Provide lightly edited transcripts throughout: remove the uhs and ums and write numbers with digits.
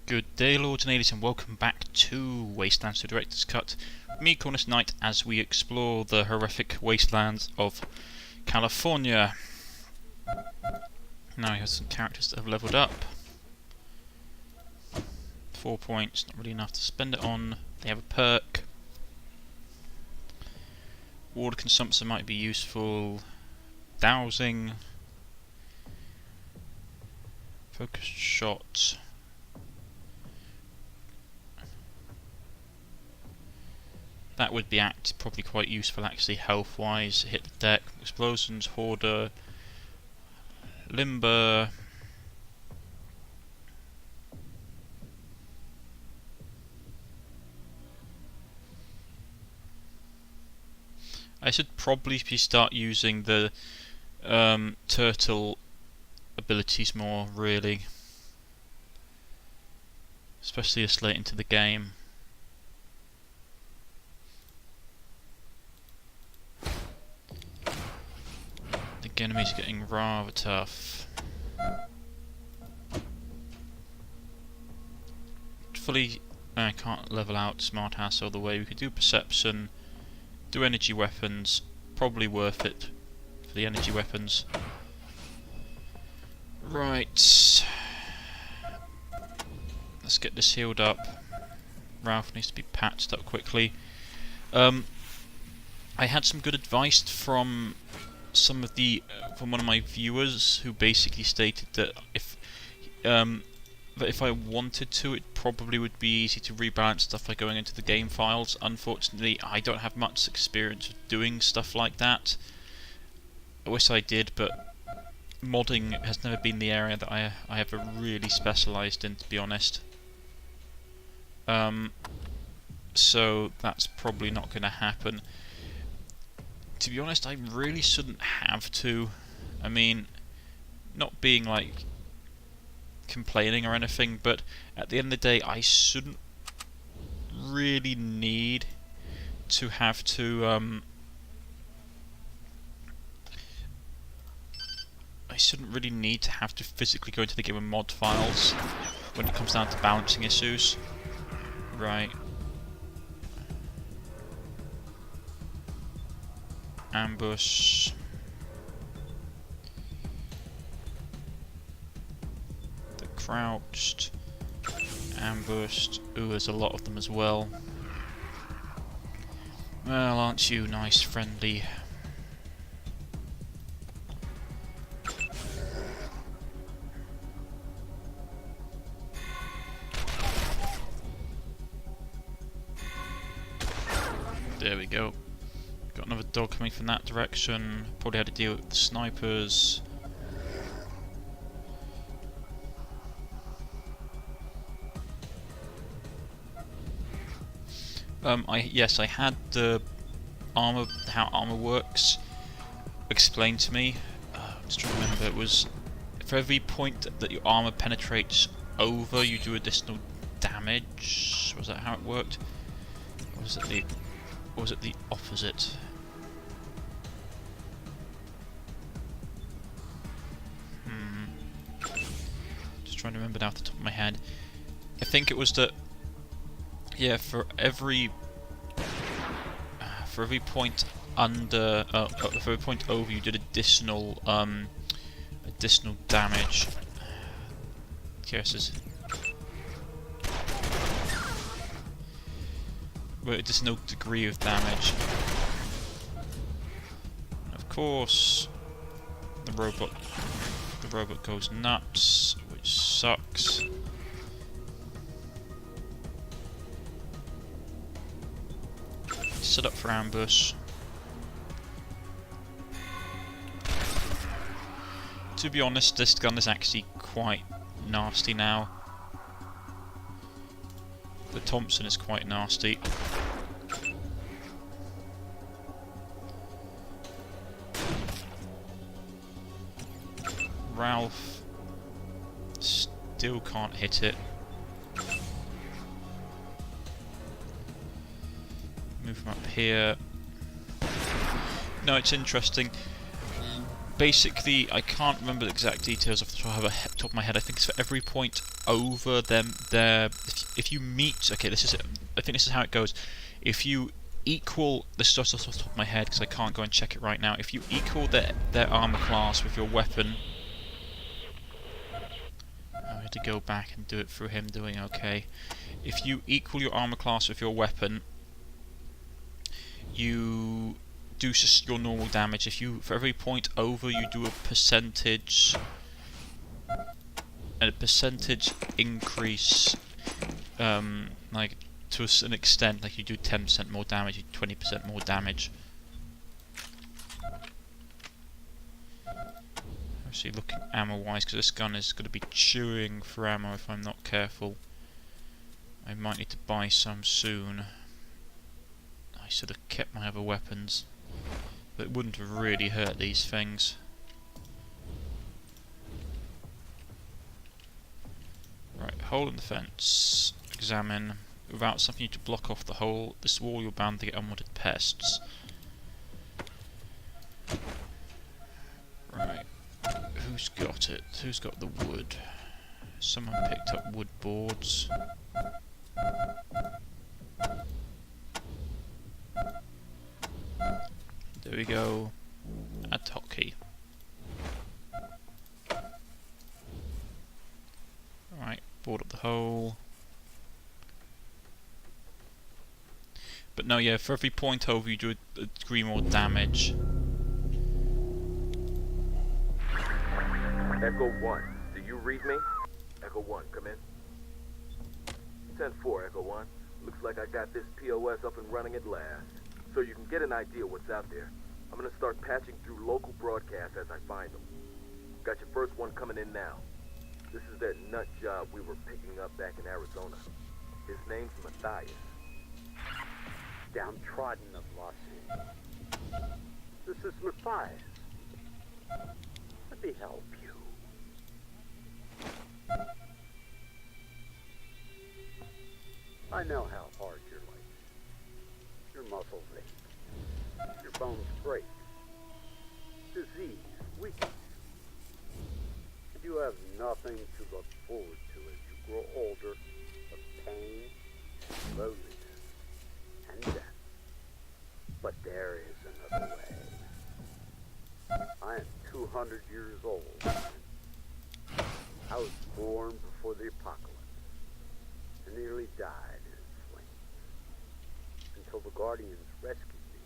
Good day, Lords and Ladies, and welcome back to Wasteland to Director's Cut. Me, Cornish-Knight, as we explore the horrific wastelands of California. Now we have some characters that have leveled up. 4 points, not really enough to spend it on. They have a perk. Water consumption might be useful. Dowsing. Focused shot. That would be probably quite useful actually, health-wise. Hit the deck, explosions, hoarder, limber. I should probably start using the turtle abilities more, really. Especially this late into the game. The enemies are getting rather tough. I can't level out smart ass all the way. We could do perception, do energy weapons, probably worth it for the energy weapons. Right, let's get this healed up. Ralph needs to be patched up quickly. I had some good advice from from one of my viewers, who basically stated that if I wanted to, it probably would be easy to rebalance stuff by going into the game files. Unfortunately, I don't have much experience of doing stuff like that. I wish I did, but modding has never been the area that I have really specialised in, to be honest. So that's probably not going to happen. To be honest, I really shouldn't have to. I mean, not being like complaining or anything, but at the end of the day, I shouldn't really need to have to physically go into the game with mod files when it comes down to balancing issues. Right. Ambush. The crouched. Ambushed. Ooh, there's a lot of them as well. Well, aren't you nice, friendly? There we go. Got another dog coming from that direction. Probably had to deal with the snipers. I had the armor, how armor works, explained to me. I'm just trying to remember. It was for every point that your armor penetrates over, you do additional damage. Was that how it worked? Or was it the opposite? Just trying to remember now off the top of my head. I think it was that, yeah, for every point under, for every point over, you did additional damage. Yes, additional degree of damage. Of course, the robot goes nuts, which sucks. Set up for ambush. To be honest, this gun is actually quite nasty now. The Thompson is quite nasty. Ralph still can't hit it. Move from up here. No, it's interesting. basically, I can't remember the exact details off the top of my head. I think it's for every point over them. If you meet, okay, this is it. I think this is how it goes. If you equal, this is just off the top of my head because I can't go and check it right now. If you equal their armor class with your weapon, I had to go back and do it through him doing okay. If you equal your armor class with your weapon, you do your normal damage. If you, for every point over, you do a percentage increase, like to an extent, like you do 10% more damage, you do 20% more damage. Obviously, looking ammo-wise, because this gun is going to be chewing for ammo if I'm not careful. I might need to buy some soon. I should have kept my other weapons. But it wouldn't have really hurt these things. Right, hole in the fence. Examine. Without something to block off the hole, this wall you're bound to get unwanted pests. Right. Who's got it? Who's got the wood? Someone picked up wood boards. There we go. Add hotkey. Alright, board up the hole. But no, yeah, for every point over you do a degree more damage. Echo 1, do you read me? Echo 1, come in. 10-4, Echo 1. Looks like I got this POS up and running at last. So you can get an idea what's out there. I'm gonna start patching through local broadcasts as I find them. Got your first one coming in now. This is that nut job we were picking up back in Arizona. His name's Matthias. Downtrodden of Los Angeles. This is Matthias. Let me help you. I know how hard your life is. Your muscles ache. Your bones break. Disease weakens. And you have nothing to look forward to as you grow older but pain, loneliness, and death. But there is another way. I am 200 years old. I was born before the apocalypse and nearly died in flames until the Guardians rescued me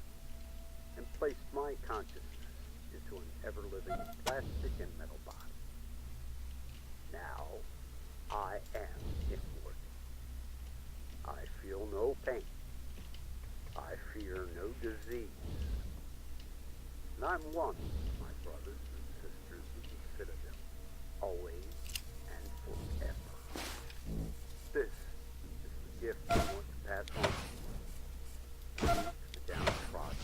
and placed my consciousness into an ever-living plastic and metal body. Now, I am immortal. I feel no pain. I fear no disease. And I'm one with my brothers and sisters of the Citadel, always and forever. This is the gift I want to pass on to you, the downtrodden,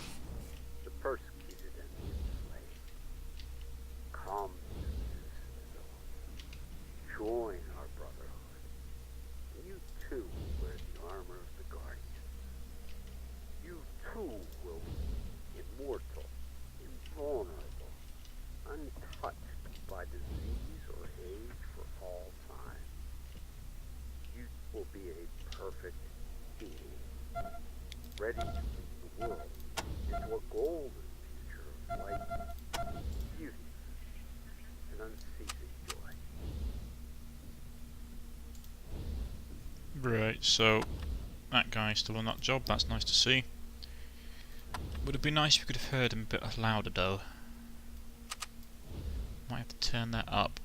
the persecuted and the enslaved. Come to this Citadel. Join our brotherhood. And you too will wear the armor of the Guardian. You too will be immortal, invulnerable, untouched by disease or age for all time. You will be a perfect being, ready to lead the world into a golden future of light, beauty, and unceasing joy. Right, so that guy's still on that job, that's nice to see. Would have been nice if we could have heard him a bit louder though. Might have to turn that up.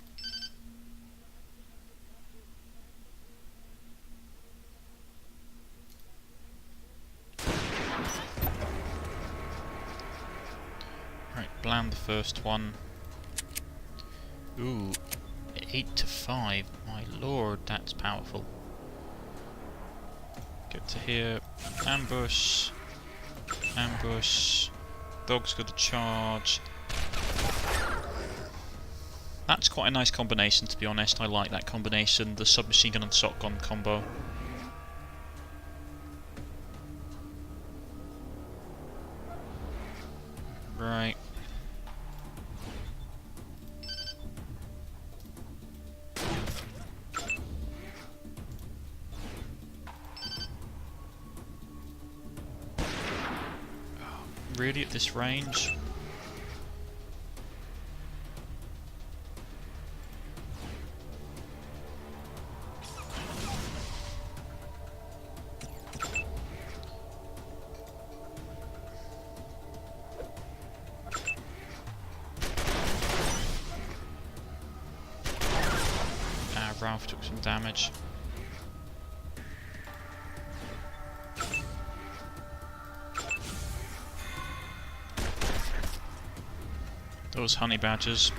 Right, bland the first one. Ooh, 8 to 5. My lord, that's powerful. Get to here. Ambush. Ambush. Dog's got a charge. That's quite a nice combination, to be honest. I like that combination. The submachine gun and shotgun combo. Right. really, at this range. Ralph took some damage. Those honey badgers.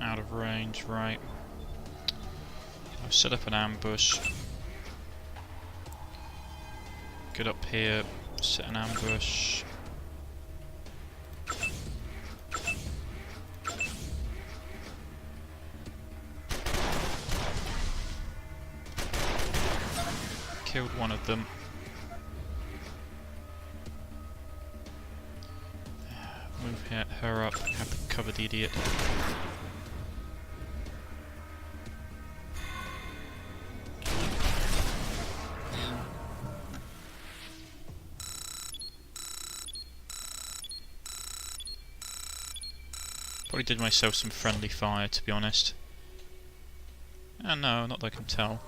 Out of range, right. I've set up an ambush. Get up here, set an ambush. Killed one of them. Move her up, have to cover the idiot. Probably did myself some friendly fire, to be honest. No, not that I can tell.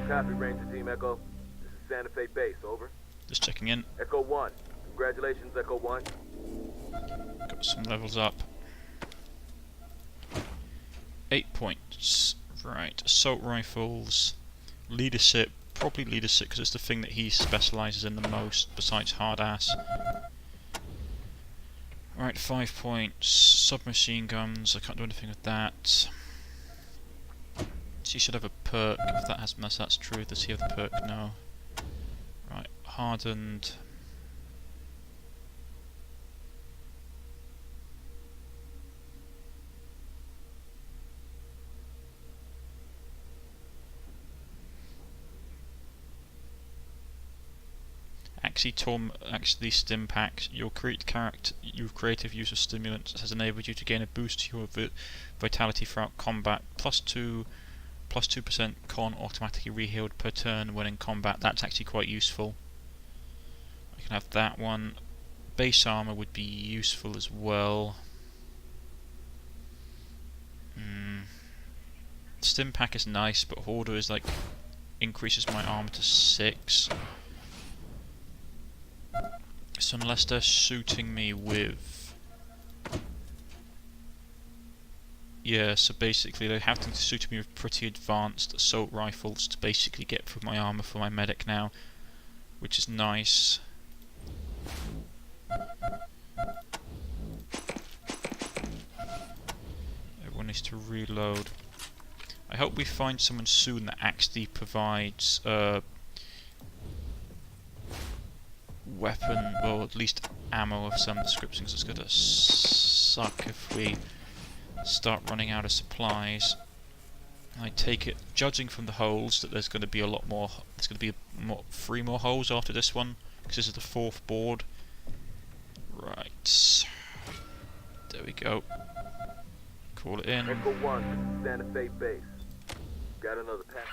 Copy, Ranger Team Echo. This is Santa Fe Base, over. Just checking in. Echo 1. Congratulations, Echo 1. Got some levels up. 8 points. Right, assault rifles. Leadership. Probably leadership because it's the thing that he specialises in the most, besides hard ass. Right, 5 points. Submachine guns. I can't do anything with that. She should have a perk, if that has that's true. Does he have the perk? No. Right, hardened. Actually, stim packs. Your creative use of stimulants has enabled you to gain a boost to your vitality throughout combat. +2% con automatically rehealed per turn when in combat. That's actually quite useful. I can have that one. Base armor would be useful as well. Stim pack is nice, but Hoarder is like increases my armor to 6. So unless they're shooting me with... Yeah, so basically they have to shoot me with pretty advanced assault rifles to basically get through my armor for my medic now, which is nice. Everyone needs to reload. I hope we find someone soon that actually provides weapon, well, at least ammo of some description, 'cause it's gonna suck if we start running out of supplies. I take it, judging from the holes, that there's going to be a lot more. There's going to be 3 more holes after this one, because this is the 4th board. Right, there we go. Call it in. Echo 1, Santa Fe Base. Got another pack.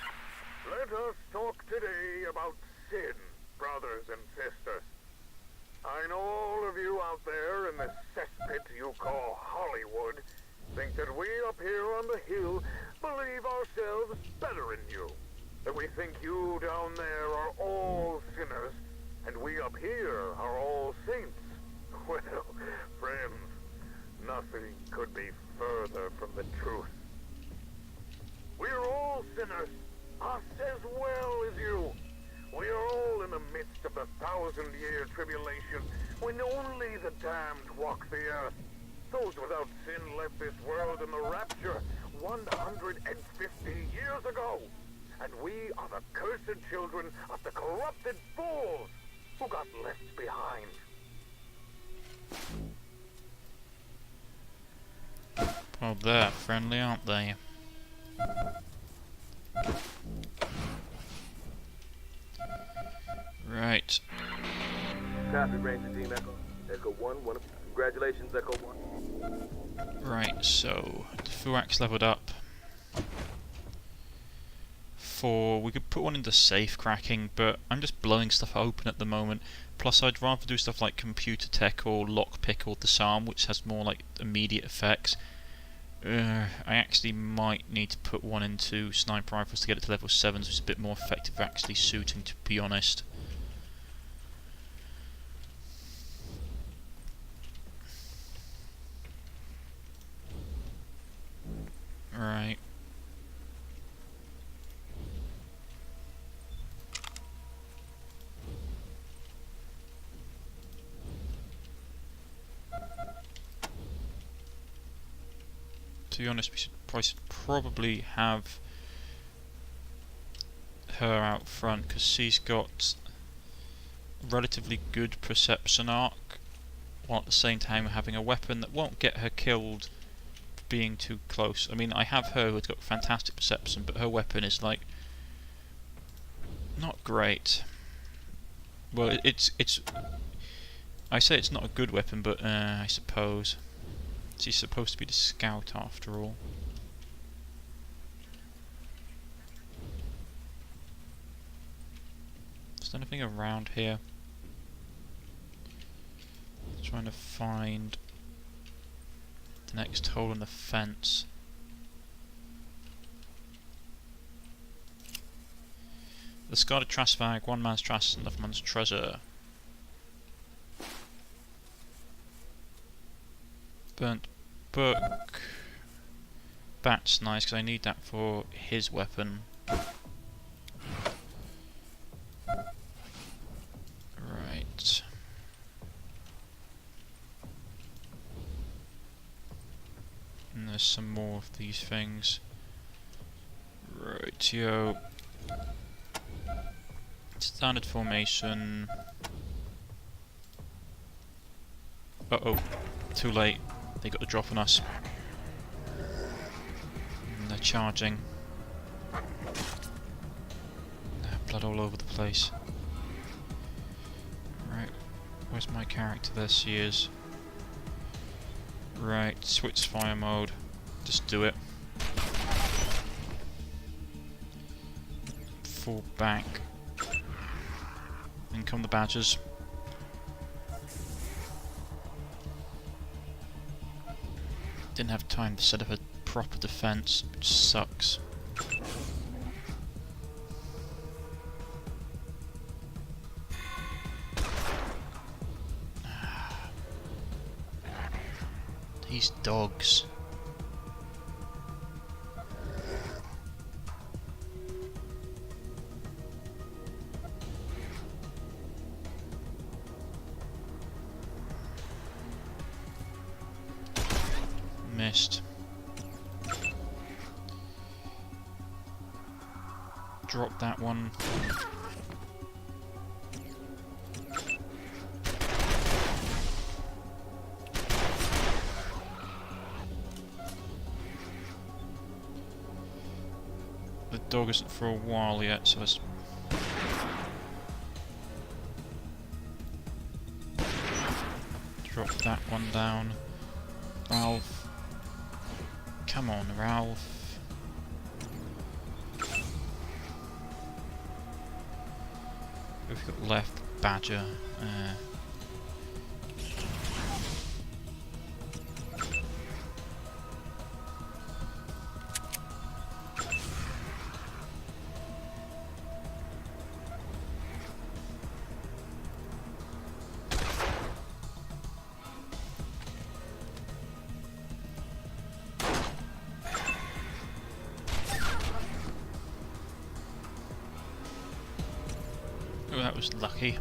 Let us talk today about sin, brothers and sisters. I know all of you out there in the cesspit you call Hollywood think that we up here on the hill believe ourselves better than you. That we think you down there are all sinners, and we up here are all saints. Well, friends, nothing could be further from the truth. We're all sinners, us as well as you. We are all in the midst of the 1,000-year tribulation, when only the damned walk the earth. Those without sin left this world in the rapture 150 years ago. And we are the cursed children of the corrupted fools who got left behind. Well, they're friendly, aren't they? Right. Copy, Ranger Team Echo. Echo 1, congratulations, Echo 1. Right, so the Fuax leveled up. 4, we could put one into safe cracking, but I'm just blowing stuff open at the moment. Plus I'd rather do stuff like computer tech or lockpick or disarm, which has more like immediate effects. I actually might need to put one into sniper rifles to get it to level 7, so it's a bit more effective actually suiting, to be honest. Right. To be honest, we should probably have her out front, because she's got relatively good perception arc, while at the same time having a weapon that won't get her killed for being too close. I mean, I have her who's got fantastic perception, but her weapon is like not great. Well, it's I say it's not a good weapon, but I suppose she's supposed to be the scout after all. Is there anything around here? Trying to find the next hole in the fence. Discarded trash bag, one man's trash, another man's treasure. Burnt book. Bat's nice because I need that for his weapon. Right. And there's some more of these things. Rightio. Standard formation. Uh-oh. Too late. They got the drop on us. And they're charging. Blood all over the place. Right. Where's my character? There she is. Right. Switch fire mode. Just do it. Fall back. In come the badgers. Didn't have time to set up a proper defense, which sucks. These dogs. Missed. Drop that one. The dog isn't for a while yet, so let's drop that one down. Ralph. Come on, Ralph. We've got left Badger. Oh, that was lucky.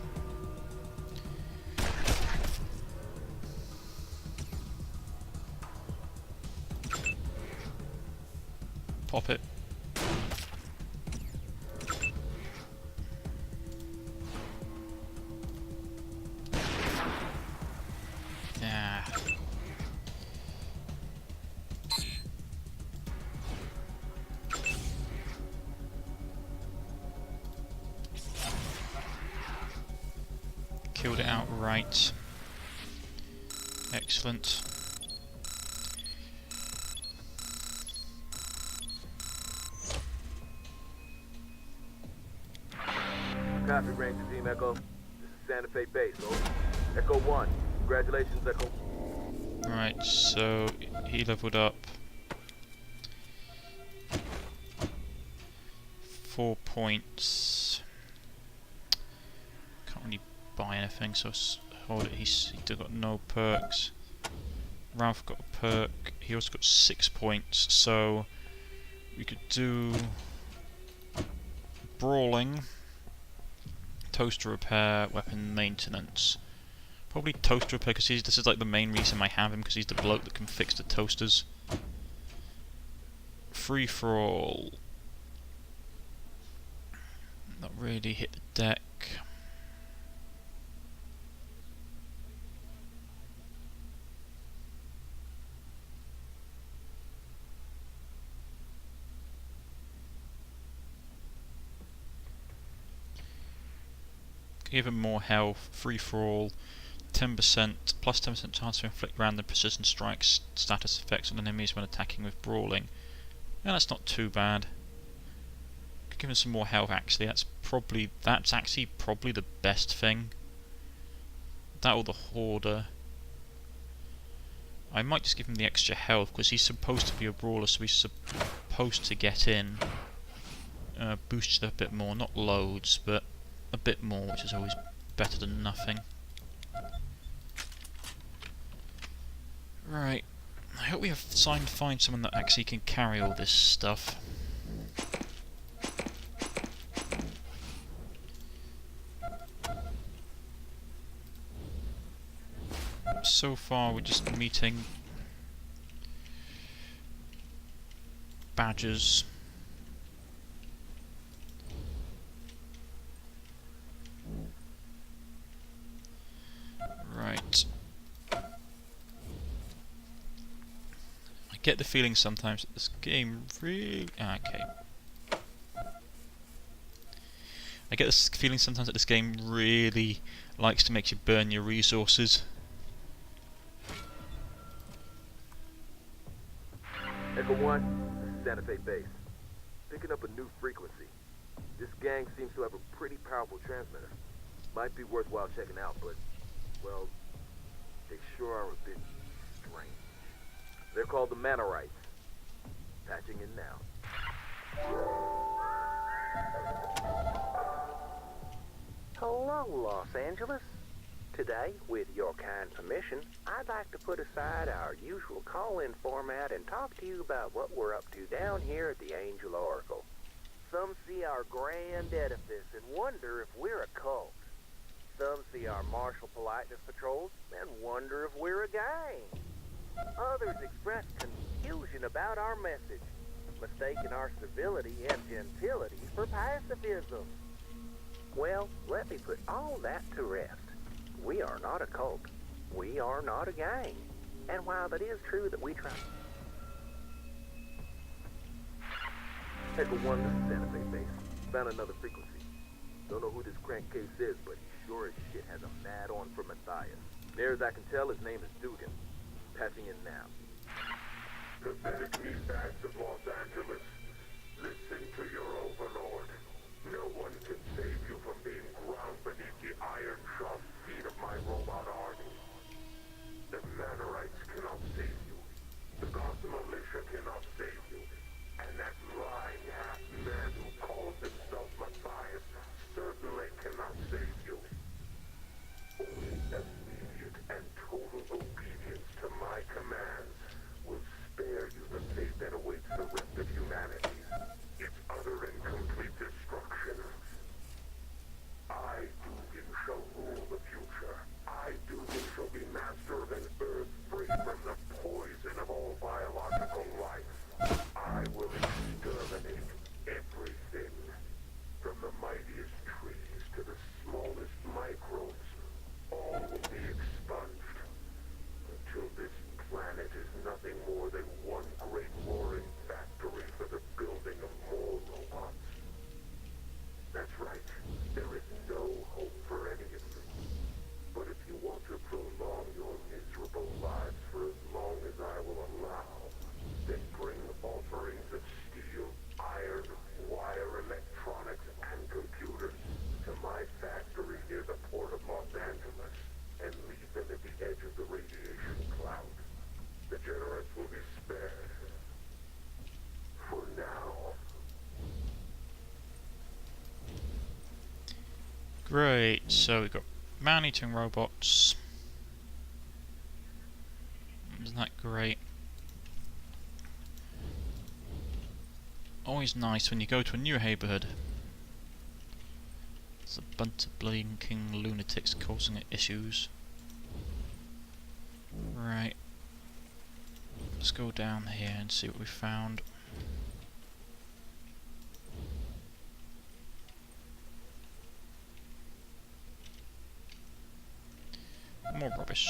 Pop it. Yeah. Killed it outright. Excellent. Copy, Ranger Team Echo. This is Santa Fe Base, over. Echo 1. Congratulations, Echo. Right, so he leveled up 4 points. Can't really buy anything, so hold it. He's still got no perks. Ralph got a perk. He also got 6 points, so we could do brawling, toaster repair, weapon maintenance. Probably toaster repair, because this is like the main reason I have him, because he's the bloke that can fix the toasters. Free for all. Not really hit the deck. Give him more health, free for all, 10%, plus 10% chance to inflict random precision strikes status effects on enemies when attacking with brawling. Yeah, that's not too bad. Could give him some more health actually, that's actually probably the best thing. That or the Hoarder. I might just give him the extra health, because he's supposed to be a brawler, so he's supposed to get in. Boost it a bit more, not loads, but a bit more, which is always better than nothing. Right, I hope we have find someone that actually can carry all this stuff. So far we're just meeting badgers. Right. I get the feeling sometimes that this game really... okay. I get this feeling sometimes that this game really likes to make you burn your resources. Echo 1, this is Santa Fe Base. Picking up a new frequency. This gang seems to have a pretty powerful transmitter. Might be worthwhile checking out, but, well, they sure are a bit strange. They're called the Manorites. Patching in now. Hello, Los Angeles. Today, with your kind permission, I'd like to put aside our usual call-in format and talk to you about what we're up to down here at the Angel Oracle. Some see our grand edifice and wonder if we're a cult. Some see our martial politeness patrols and wonder if we're a gang. Others express confusion about our message, mistaking our civility and gentility for pacifism. Well, let me put all that to rest. We are not a cult. We are not a gang. And while it is true that we try... Echo 1, this is Santa Fe Base. Found another frequency. Don't know who this crankcase is, but he sure as shit has a mad on for Matthias. Near as I can tell, his name is Dugan. Patching in now. Pathetic meatbags of Los Angeles. Listen to your overlord. No one can save you from being ground beneath the iron-shod feet of my robot army. The Manorites cannot save you. The Gotham Militia cannot save you. And that lying half-man who calls himself Matthias certainly cannot save you. Only immediate and total obedience to my commands will spare you the fate that awaits the rest of humanity. Its utter and complete destruction. Great, so we've got man-eating robots. Isn't that great? Always nice when you go to a new neighbourhood. There's a bunch of blinking lunatics causing it issues. Right. Let's go down here and see what we found. More rubbish.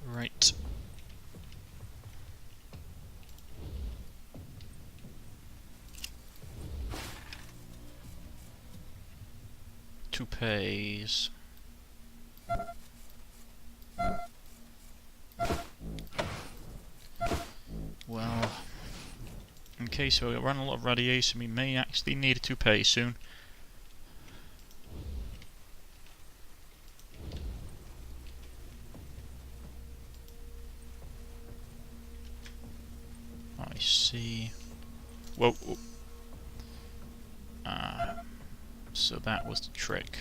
Right. Toupees. Well, in case we run a lot of radiation, we may actually need a toupee soon. I see. Whoa. Whoa. So that was the trick.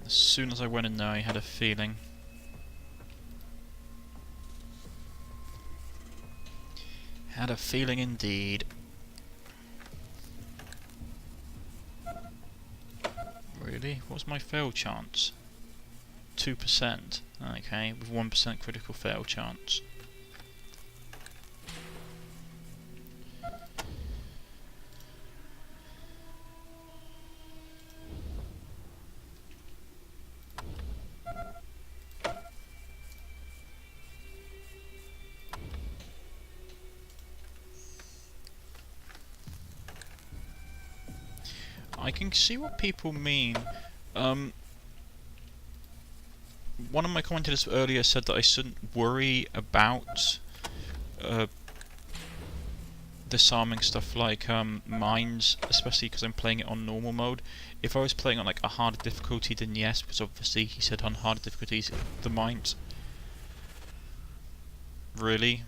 As soon as I went in there, I had a feeling. Had a feeling indeed. Really? What's my fail chance? 2%. Okay, with 1% critical fail chance. I can see what people mean. One of my commentators earlier said that I shouldn't worry about disarming stuff like mines, especially because I'm playing it on normal mode. If I was playing on like a harder difficulty, then yes, because obviously he said on harder difficulties the mines. Really?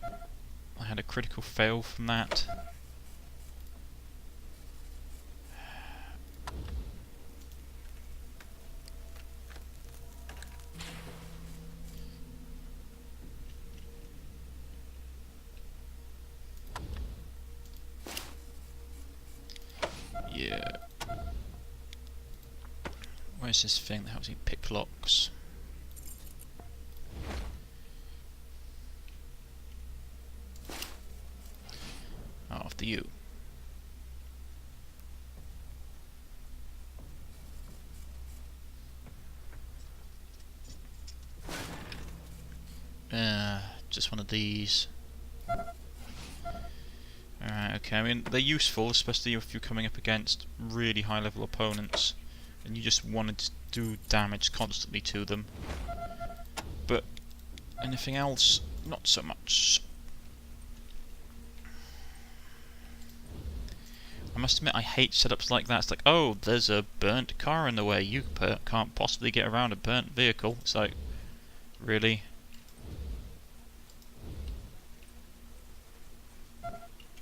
I had a critical fail from that. Yeah. Where's this thing that helps me pick locks? Oh, after you. Just one of these. Alright, okay, I mean, they're useful, especially if you're coming up against really high level opponents and you just wanted to do damage constantly to them. But anything else, not so much. I must admit, I hate setups like that. It's like, oh, there's a burnt car in the way, you can't possibly get around a burnt vehicle. It's like, really?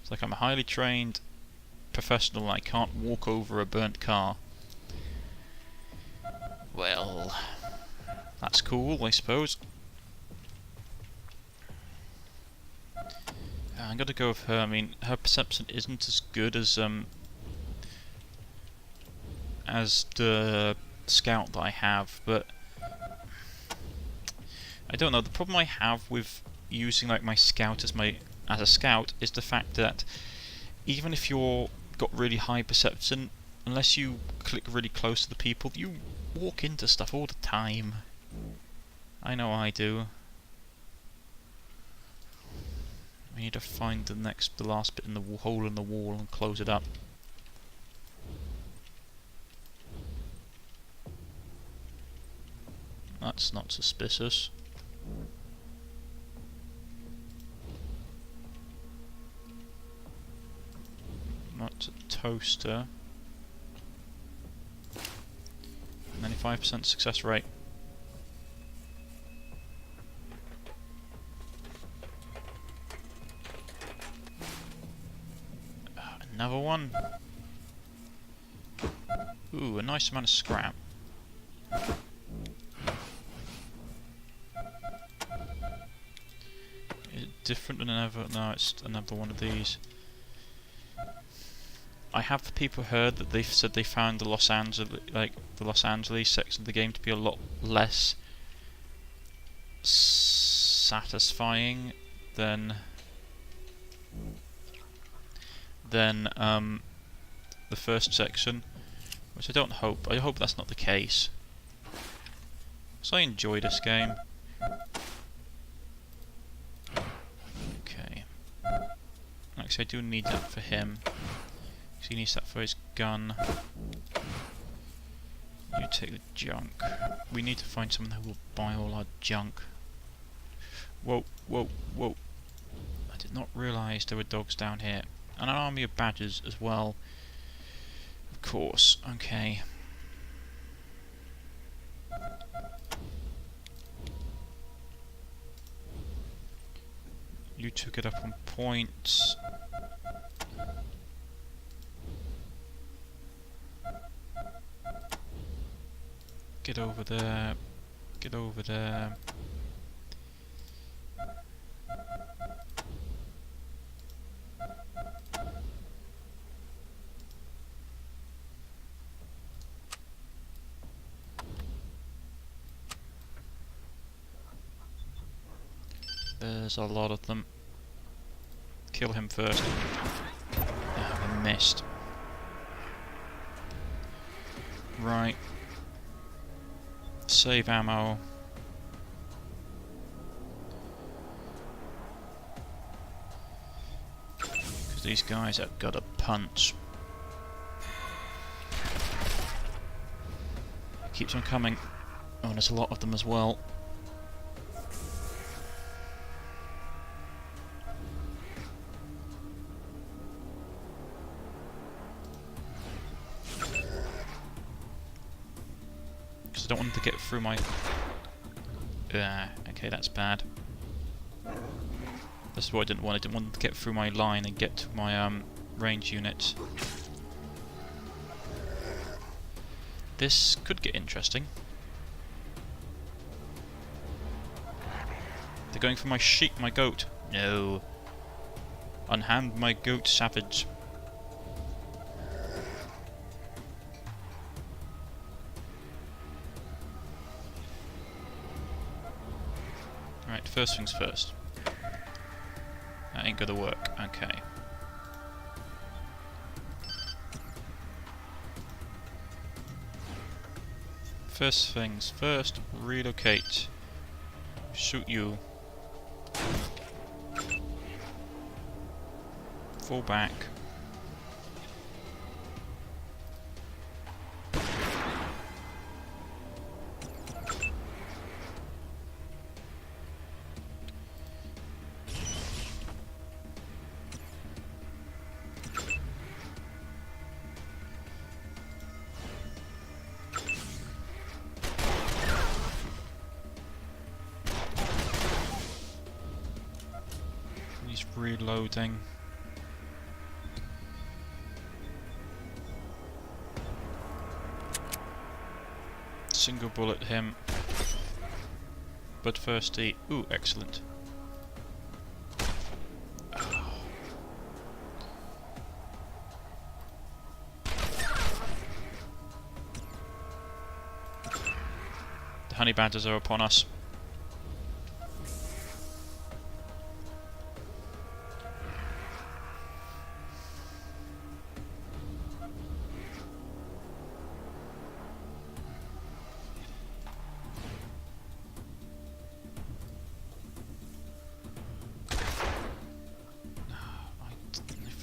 It's like I'm a highly trained professional and I can't walk over a burnt car. Well, that's cool, I suppose. I'm gonna go with her. I mean, her perception isn't as good as the scout that I have, but I don't know. The problem I have with using like my scout as a scout is the fact that even if you're got really high perception, unless you click really close to the people, you walk into stuff all the time. I know I do. We need to find the last bit in the hole in the wall and close it up. That's not suspicious. It's a toaster. 95% success rate. Another one. Ooh, a nice amount of scrap. Is it different than another? No, it's another one of these. I have people heard that they've said they found the Los Angeles section of the game to be a lot less satisfying than the first section, which I don't hope. I hope that's not the case. So I enjoy this game. Okay. Actually, I do need that for him. So he needs that for his gun. You take the junk. We need to find someone who will buy all our junk. Whoa, whoa, whoa. I did not realise there were dogs down here. And an army of badgers as well. Of course. Okay. You took it up on points. Get over there. Get over there. There's a lot of them. Kill him first. Ah, I missed. Right. Save ammo. Because these guys have got a punch. Keeps on coming. Oh, and there's a lot of them as well. I don't want them to get through my... okay, that's bad. That's what I didn't want. I didn't want them to get through my line and get to my range units. This could get interesting. They're going for my sheep, my goat. No. Unhand my goat, savage. Right, first things first. That ain't gonna work. Okay. First things first, relocate. Shoot you. Fall back. He's reloading. Single bullet him. But first eat. Ooh, excellent. Oh. The honey badgers are upon us.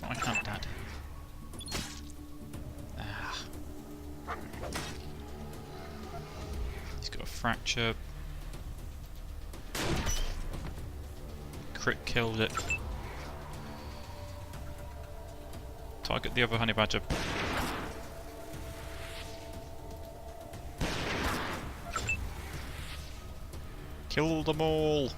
I had that. Ah. He's got a fracture. Crit killed it. Target the other honey badger. Kill them all!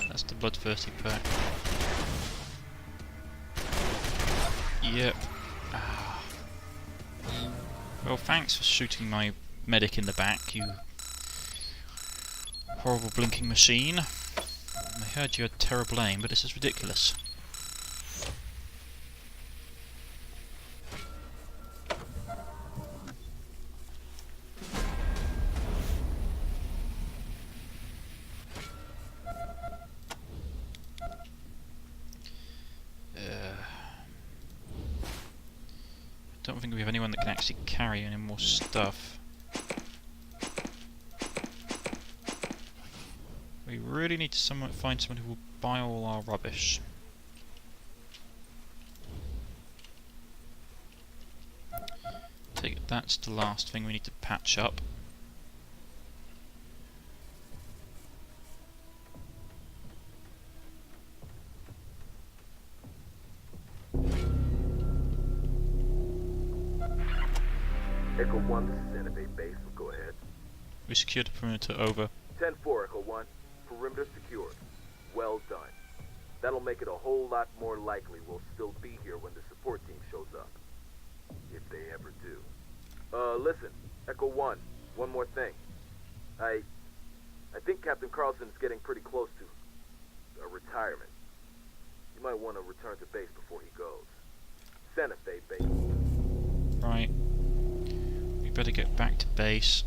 That's the bloodthirsty pack. Yep. Ah. Well, thanks for shooting my medic in the back, you horrible blinking machine. I heard you had terrible aim, but this is ridiculous. I don't think we have anyone that can actually carry any more stuff. We really need to find someone who will buy all our rubbish. Take it, that's the last thing we need to patch up. Echo 1, this is Innovate Base. Go ahead. We secured the perimeter over. 10-4, Echo 1. Perimeter secured. Well done. That'll make it a whole lot more likely we'll still be here when the support team shows up. If they ever do. Listen, Echo 1, one more thing. I think Captain Carlson is getting pretty close to a retirement. You might want to return to base before he goes. Santa Fe Base. Right. We better get back to base.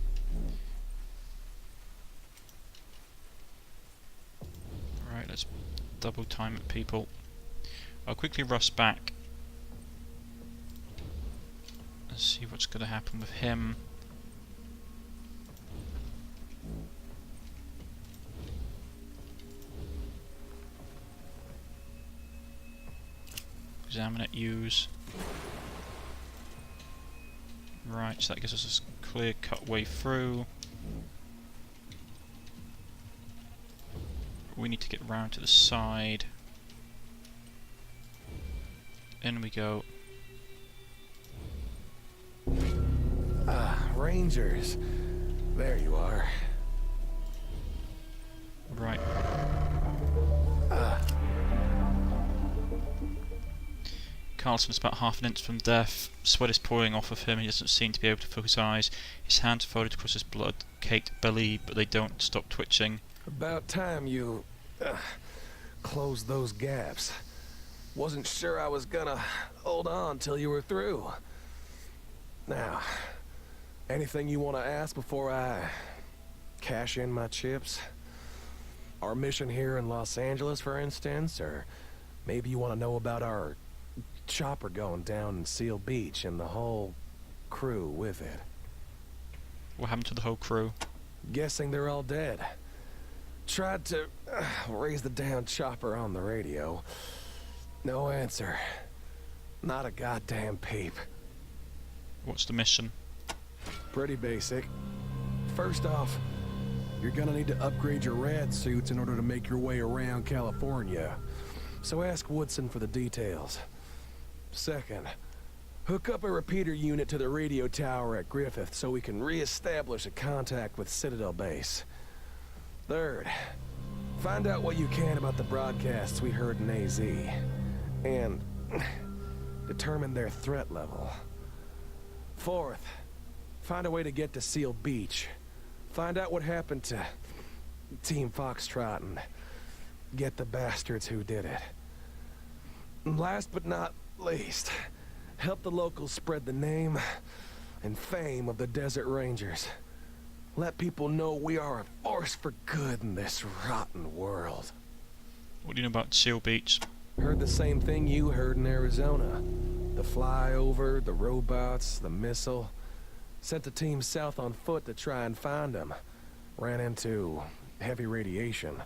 Right, let's double time it, people. I'll quickly rush back. Let's see what's going to happen with him. Examine it, use. Right, so that gives us a clear cut way through. We need to get round to the side. In we go. Ah, Rangers. There you are. Right. Carlson's about half an inch from death. Sweat is pouring off of him. He doesn't seem to be able to feel his eyes. His hands are folded across his blood-caked belly, but they don't stop twitching. About time you closed those gaps. Wasn't sure I was gonna hold on till you were through. Now, anything you want to ask before I cash in my chips? Our mission here in Los Angeles, for instance, or maybe you want to know about our chopper going down in Seal Beach and the whole crew with it. What happened to the whole crew? Guessing they're all dead. Tried to raise the damn chopper on the radio. No answer. Not a goddamn peep. What's the mission? Pretty basic. First off, you're gonna need to upgrade your rad suits in order to make your way around California. So ask Woodson for the details. Second, hook up a repeater unit to the radio tower at Griffith so we can re-establish a contact with Citadel Base. Third, find out what you can about the broadcasts we heard in AZ. And determine their threat level. Fourth, find a way to get to Seal Beach. Find out what happened to Team Foxtrot and get the bastards who did it. And last but not least, help the locals spread the name and fame of the Desert Rangers. Let people know we are a force for good in this rotten world. What do you know about Seal Beach? Heard the same thing you heard in Arizona. The flyover, the robots, the missile. Sent the team south on foot to try and find them. Ran into heavy radiation.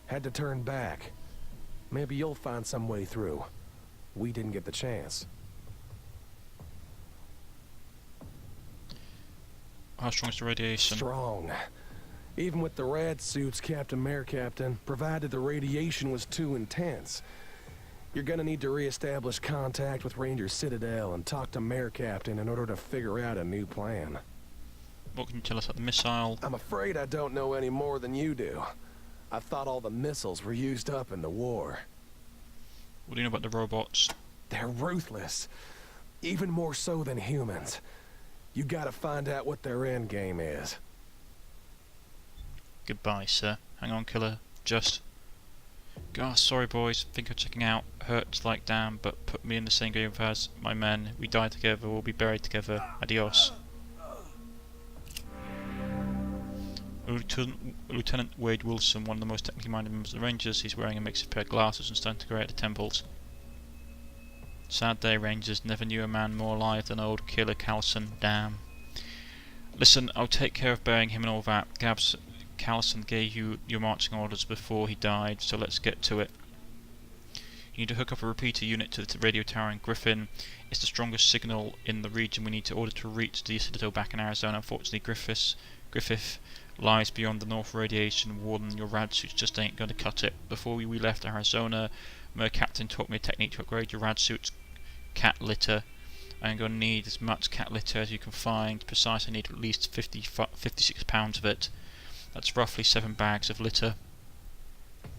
Had to turn back. Maybe you'll find some way through. We didn't get the chance. How strong is the radiation? Strong. Even with the rad suits, Captain Mayor Captain, provided the radiation was too intense. You're gonna need to re-establish contact with Ranger Citadel and talk to Mayor Captain in order to figure out a new plan. What can you tell us about the missile? I'm afraid I don't know any more than you do. I thought all the missiles were used up in the war. What do you know about the robots? They're ruthless. Even more so than humans. You gotta find out what their end game is. Goodbye, sir. Hang on, killer. Just... Gosh, sorry boys. Think of checking out. Hurts like damn, but put me in the same grave as my men. We die together, we'll be buried together. Adios. Lieutenant Wade Wilson, one of the most technically minded members of the Rangers. He's wearing a mixed pair of glasses and starting to grey at the temples. Sad day, Rangers. Never knew a man more alive than old Killer Callison. Damn. Listen, I'll take care of burying him and all that. Gabs, Callison gave you your marching orders before he died, so let's get to it. You need to hook up a repeater unit to the radio tower in Griffin. It's the strongest signal in the region we need to order to reach the Citadel back in Arizona. Unfortunately, Griffith lies beyond the north radiation wall and your rad suits just ain't going to cut it. Before we left Arizona, Mer Captain taught me a technique to upgrade your rad suit's cat litter. I'm going to need as much cat litter as you can find. Precise, I need at least 56 pounds of it. That's roughly 7 bags of litter.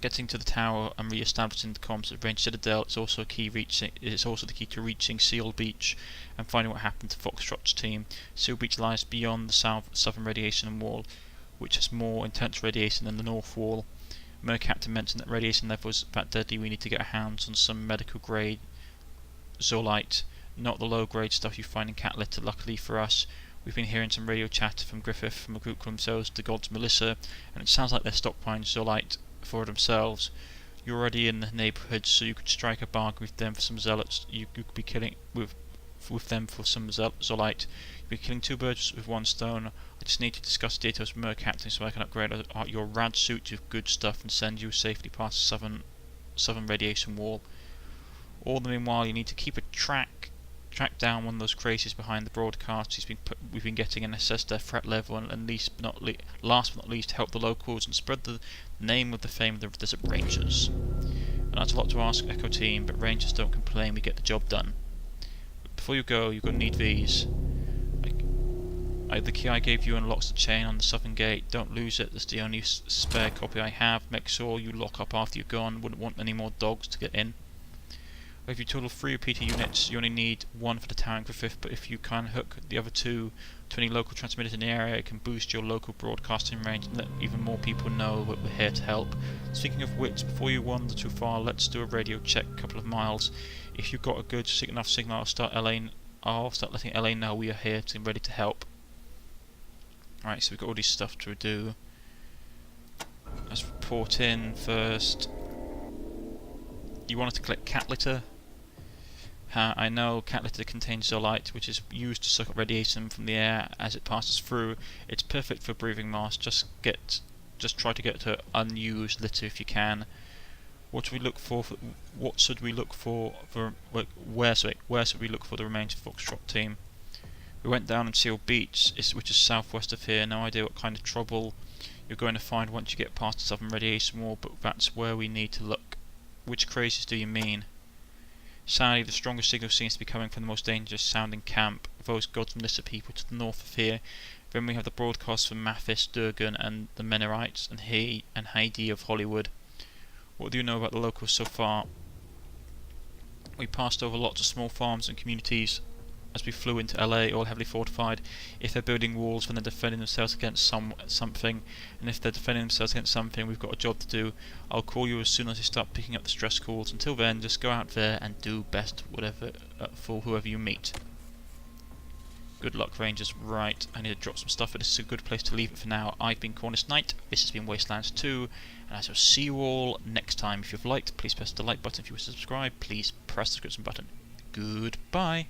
Getting to the tower and re-establishing the comms at Range Citadel is also the key to reaching Seal Beach and finding what happened to Foxtrot's team. Seal Beach lies beyond the southern radiation wall, which has more intense radiation than the north wall. Mer Captain mentioned that radiation level is that deadly. We need to get our hands on some medical grade Zolite, not the low grade stuff you find in cat litter. Luckily for us, we've been hearing some radio chatter from Griffith from a group called themselves the Gods Melissa, and it sounds like they're stockpiling Zolite for themselves. You're already in the neighbourhood, so you could strike a bargain with them for some zealots. You could be killing with them for some Zolite. You'd be killing 2 birds with 1 stone. I just need to discuss details with Mer Captain so I can upgrade your rad suit with good stuff and send you safely past the southern radiation wall. All the meanwhile, you need to keep a track down one of those crazies behind the broadcast we've been getting and assess their threat level, and last but not least, help the locals and spread the name of the fame of the Desert Rangers. And that's a lot to ask, Echo Team, but Rangers don't complain, we get the job done. But before you go, you're going to need these. The key I gave you unlocks the chain on the southern gate. Don't lose it, that's the only spare copy I have. Make sure you lock up after you're gone, wouldn't want any more dogs to get in. If you total 3 repeater units, you only need 1 for the tower in Griffith, but if you can hook the other 2 to any local transmitters in the area, it can boost your local broadcasting range and let even more people know that we're here to help. Speaking of which, before you wander too far, let's do a radio check a couple of miles. If you've got a good enough signal, I'll start letting LA know we are here and ready to help. Alright, so we've got all this stuff to do. Let's report in first. You wanted to collect cat litter. I know cat litter contains Zolite, which is used to suck up radiation from the air as it passes through. It's perfect for breathing masks. Just try to get to unused litter if you can. Where should we look for the remains of the Foxtrot team? We went down on Seal Beach, which is southwest of here. No idea what kind of trouble you're going to find once you get past the southern radiation wall, but that's where we need to look. Which crazies do you mean? Sadly, the strongest signal seems to be coming from the most dangerous sounding camp, those Gods Melissa people to the north of here. Then we have the broadcast from Mathis, Durgan and the Mennonites and Heidi of Hollywood. What do you know about the locals so far? We passed over lots of small farms and communities as we flew into LA, all heavily fortified. If they're building walls, then they're defending themselves against something, and if they're defending themselves against something, we've got a job to do. I'll call you as soon as they start picking up the stress calls. Until then, just go out there and do best for whoever you meet. Good luck, Rangers. Right, I need to drop some stuff, but this is a good place to leave it for now. I've been Cornish-Knight, this has been Wastelands 2, and I shall see you all next time. If you've liked, please press the like button. If you wish to subscribe, please press the subscription button. Goodbye.